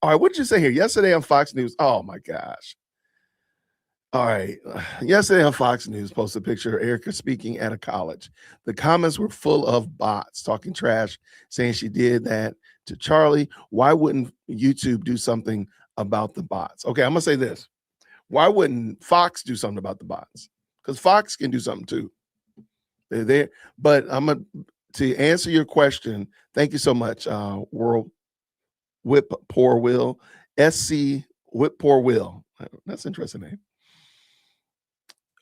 All right, what did you say here? Yesterday on Fox News. Oh my gosh. All right. Yesterday on Fox News, posted a picture of Erica speaking at a college. The comments were full of bots talking trash, saying she did that to Charlie. Why wouldn't YouTube do something about the bots? Okay, I'm gonna say this. Why wouldn't Fox do something about the bots? Because Fox can do something too. They're there. But to answer your question, thank you so much, World Whip Poor Will, SC Whip Poor Will. That's an interesting name.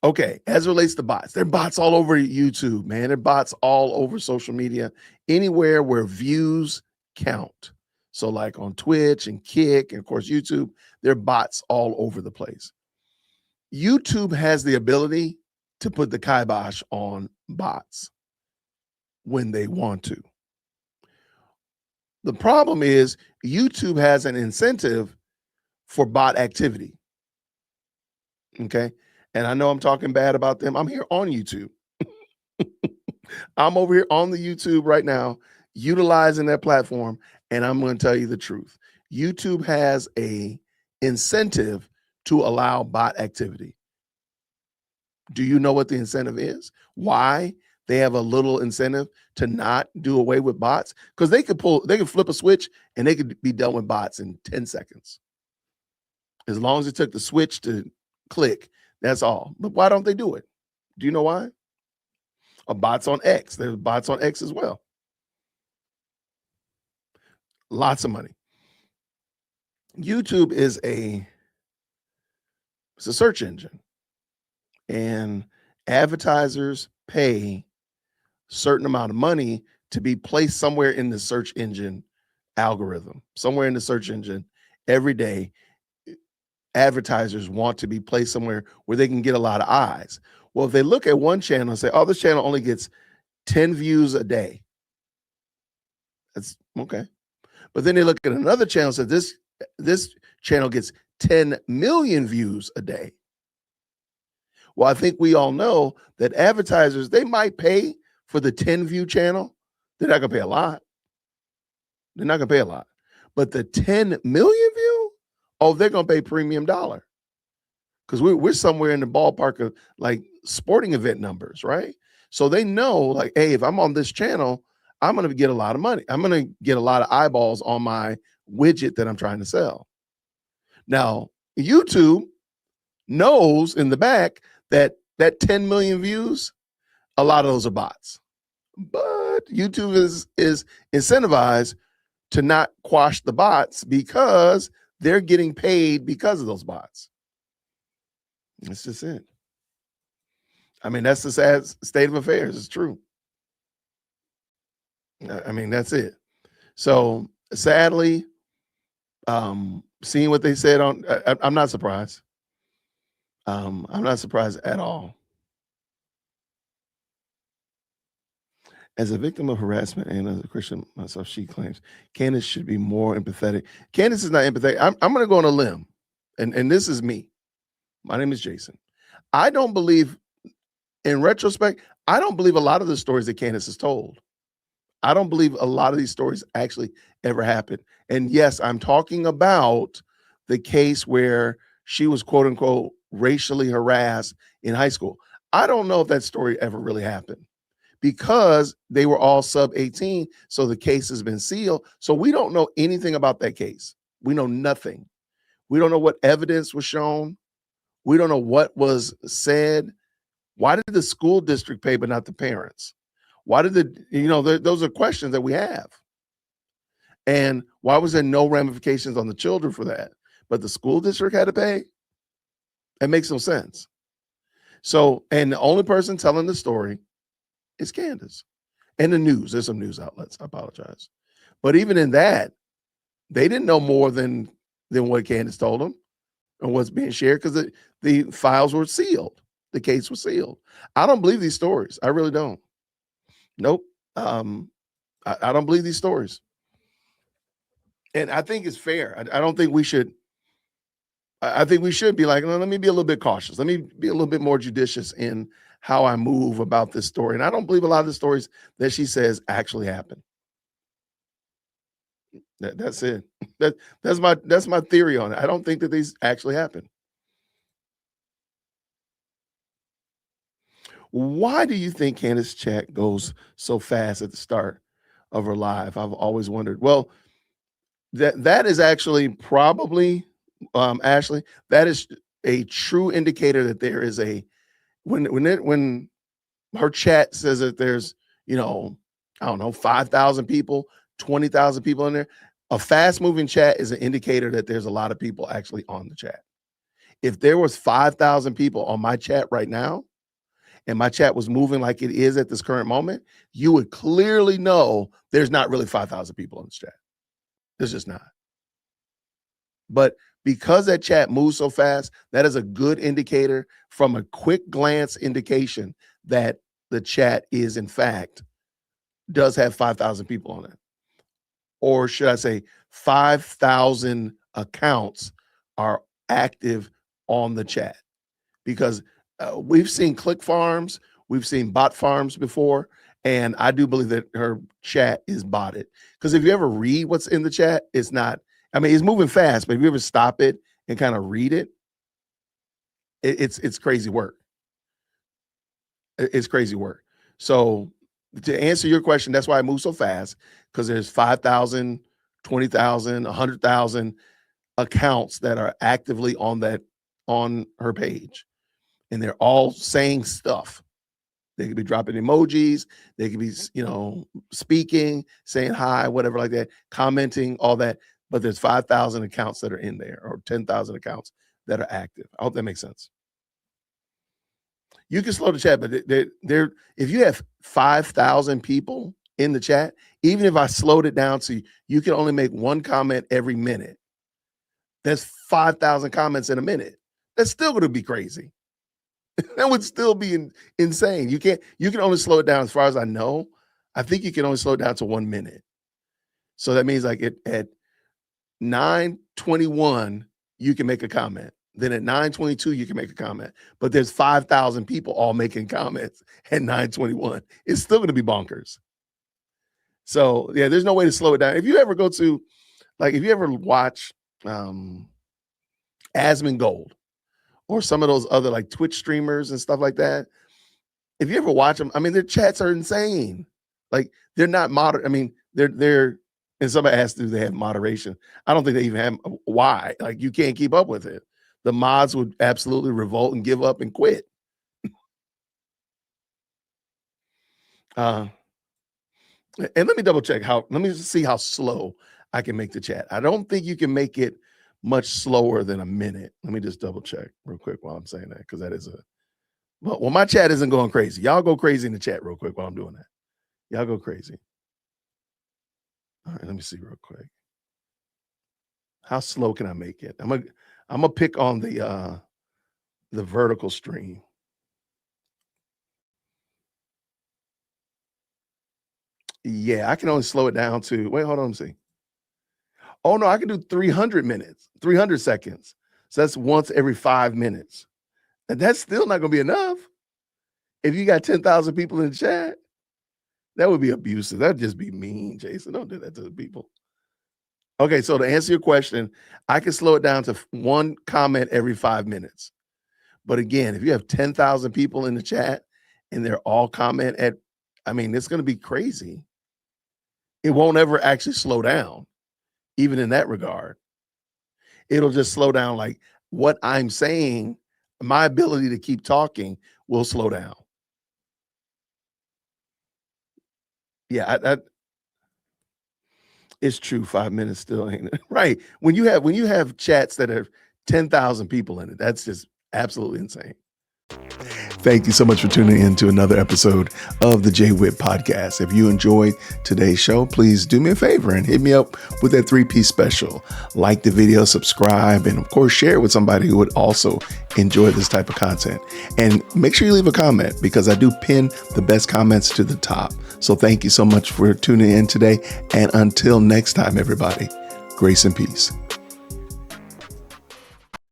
Okay, as it relates to bots, there are bots all over YouTube, man. There are bots all over social media, anywhere where views count. So, like on Twitch and Kick, and of course, YouTube, there are bots all over the place. YouTube has the ability to put the kibosh on bots when they want to. The problem is YouTube has an incentive for bot activity. Okay. And I know I'm talking bad about them. I'm here on YouTube. I'm over here on the YouTube right now, utilizing that platform. And I'm going to tell you the truth. YouTube has a incentive to allow bot activity. Do you know what the incentive is? Why they have a little incentive to not do away with bots? Because they could flip a switch and they could be done with bots in 10 seconds. As long as it took the switch to click, that's all. But why don't they do it? Do you know why? Bots on X. There's bots on X as well. Lots of money. YouTube is a search engine, and advertisers pay a certain amount of money to be placed somewhere in the search engine algorithm, somewhere in the search engine every day. Advertisers want to be placed somewhere where they can get a lot of eyes. Well, if they look at one channel and say, oh, this channel only gets 10 views a day, that's okay. But then they look at another channel and say, this channel gets 10 million views a day. Well, I think we all know that advertisers, they might pay for the 10 view channel. They're not going to pay a lot. They're not going to pay a lot. But the 10 million view, oh, they're going to pay premium dollar. Because we're somewhere in the ballpark of like sporting event numbers, right? So they know, like, hey, if I'm on this channel, I'm going to get a lot of money. I'm going to get a lot of eyeballs on my widget that I'm trying to sell. Now, YouTube knows in the back that 10 million views, a lot of those are bots. But YouTube is incentivized to not quash the bots because they're getting paid because of those bots. That's just it. I mean, that's the sad state of affairs. It's true. I mean, that's it. So sadly, seeing what they said on, I'm not surprised. I'm not surprised at all. As a victim of harassment and as a Christian myself, she claims Candace should be more empathetic. Candace is not empathetic. I'm going to go on a limb, and this is me. My name is Jason. I don't believe, in retrospect, I don't believe a lot of the stories that Candace has told. I don't believe a lot of these stories actually ever happened. And yes, I'm talking about the case where she was quote unquote racially harassed in high school. I don't know if that story ever really happened because they were all sub 18. So the case has been sealed. So we don't know anything about that case. We know nothing. We don't know what evidence was shown. We don't know what was said. Why did the school district pay but not the parents? Why did those are questions that we have. And why was there no ramifications on the children for that? But the school district had to pay? It makes no sense. So, and the only person telling the story is Candace. And the news. There's some news outlets. I apologize. But even in that, they didn't know more than what Candace told them and what's being shared because the files were sealed. The case was sealed. I don't believe these stories. I really don't. Nope. I don't believe these stories. And I think it's fair. I don't think we should. I think we should be like, no, let me be a little bit cautious. Let me be a little bit more judicious in how I move about this story. And I don't believe a lot of the stories that she says actually happen. That's it. That's my theory on it. I don't think that these actually happen. Why do you think Candace's chat goes so fast at the start of her live? I've always wondered. Well, that is actually probably Ashley, that is a true indicator that there is a when her chat says that there's, I don't know, 5,000 people, 20,000 people in there. A fast moving chat is an indicator that there's a lot of people actually on the chat. If there was 5,000 people on my chat right now, and my chat was moving like it is at this current moment, you would clearly know there's not really 5,000 people in this chat. There's just not. But because that chat moves so fast, that is a good indicator from a quick glance indication that the chat is, in fact, does have 5,000 people on it. Or should I say 5,000 accounts are active on the chat. Because we've seen click farms, we've seen bot farms before, and I do believe that her chat is botted. Because if you ever read what's in the chat, it's not, I mean, it's moving fast, but if you ever stop it and kind of read it, it's crazy work. It's crazy work. So to answer your question, that's why I move so fast, because there's 5,000, 20,000, 100,000 accounts that are actively on her page. And they're all saying stuff. They could be dropping emojis. They could be, speaking, saying hi, whatever like that, commenting, all that. But there's 5,000 accounts that are in there, or 10,000 accounts that are active. I hope that makes sense. You can slow the chat, but if you have 5,000 people in the chat, even if I slowed it down to you can only make one comment every minute, that's 5,000 comments in a minute. That's still going to be crazy. That would still be insane. You can only slow it down, as far as I know. I think you can only slow it down to 1 minute. So that means like at 9:21, you can make a comment. Then at 9:22, you can make a comment. But there's 5,000 people all making comments at 9:21. It's still going to be bonkers. So yeah, there's no way to slow it down. If you ever go to, if you ever watch Asmongold, or some of those other like Twitch streamers and stuff like that, if you ever watch them, I mean, their chats are insane. Like, they're not moderate. I mean, they're, and somebody asked, do they have moderation? I don't think they even have. Why? Like, you can't keep up with it. The mods would absolutely revolt and give up and quit. And let me double check let me see how slow I can make the chat. I don't think you can make it much slower than a minute. Let me just double check real quick while I'm saying that, because that is well, my chat isn't going crazy. Y'all go crazy in the chat real quick while I'm doing that. Y'all go crazy. All right, let me see real quick. How slow can I make it? I'm gonna pick on the vertical stream. Yeah, I can only slow it down to, wait, hold on, let me see. Oh no, I can do 300 minutes, 300 seconds. So that's once every 5 minutes. And that's still not gonna be enough. If you got 10,000 people in the chat, that would be abusive. That'd just be mean, Jason. Don't do that to the people. Okay, so to answer your question, I can slow it down to one comment every 5 minutes. But again, if you have 10,000 people in the chat and they're all comment at, I mean, it's gonna be crazy. It won't ever actually slow down, even in that regard. It'll just slow down, like what I'm saying, my ability to keep talking will slow down. Yeah, it's true. 5 minutes still ain't right. When you have chats that have 10,000 people in it, that's just absolutely insane. Thank you so much for tuning in to another episode of the JWhit Podcast. If you enjoyed today's show, please do me a favor and hit me up with that 3-piece special. Like the video, subscribe, and of course, share it with somebody who would also enjoy this type of content. And make sure you leave a comment, because I do pin the best comments to the top. So thank you so much for tuning in today. And until next time, everybody, grace and peace.